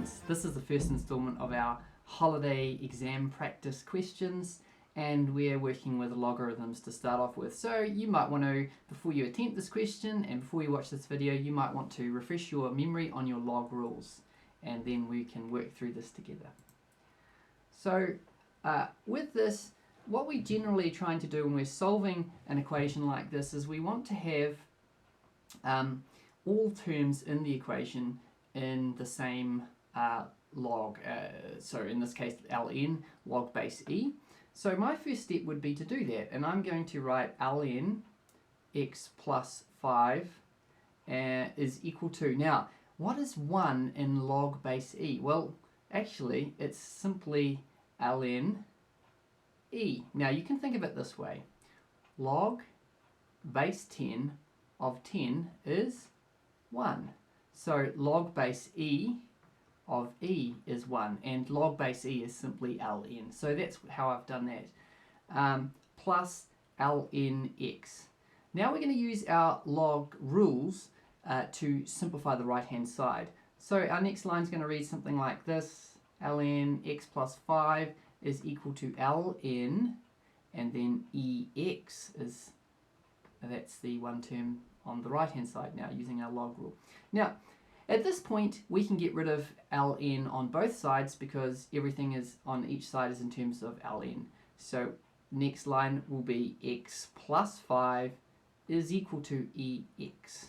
students. This is the first installment of our holiday exam practice questions, and we're working with logarithms to start off with. So you might want to, before you attempt this question and before you watch this video, you might want to refresh your memory on your log rules, and then we can work through this together. So with this, what we're generally trying to do when we're solving an equation like this is we want to have all terms in the equation in the same log, so in this case ln log base e. So my first step would be to do that, and I'm going to write ln x plus 5 is equal to, now what is 1 in log base e? Well, actually it's simply ln e. Now you can think of it this way: log base 10 of 10 is 1. So log base e of e is 1, and log base e is simply ln. So that's how I've done that. Plus ln x. Now we're going to use our log rules to simplify the right hand side. So our next line is going to read something like this: ln x plus 5 is equal to ln, and then ex is, that's the one term on the right hand side now using our log rule. Now at this point we can get rid of ln on both sides because everything is on each side is in terms of ln. So next line will be x plus 5 is equal to ex.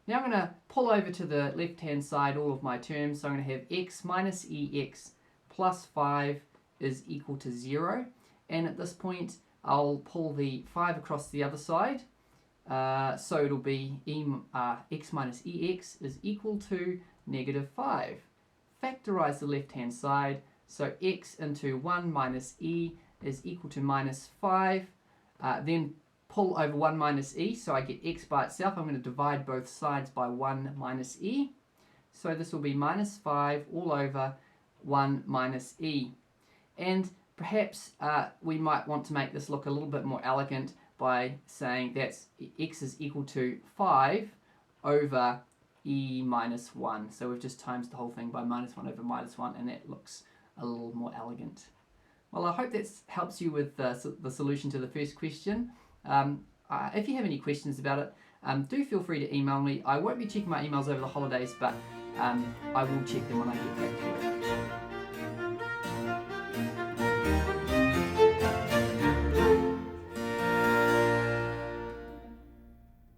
Now I'm going to pull over to the left hand side all of my terms. So I'm going to have x minus ex plus 5 is equal to 0, and at this point I'll pull the 5 across the other side. So it'll be x minus ex is equal to negative 5. Factorize the left hand side, so x into 1 minus e is equal to minus 5. Then pull over 1 minus e, so I get x by itself. I'm going to divide both sides by 1 minus e. So this will be minus 5 all over 1 minus e. And perhaps we might want to make this look a little bit more elegant by saying that x is equal to 5 over e minus 1. So we've just times the whole thing by minus 1 over minus 1, and that looks a little more elegant. Well, I hope that helps you with the solution to the first question. If you have any questions about it, do feel free to email me. I won't be checking my emails over the holidays, but I will check them when I get back to it.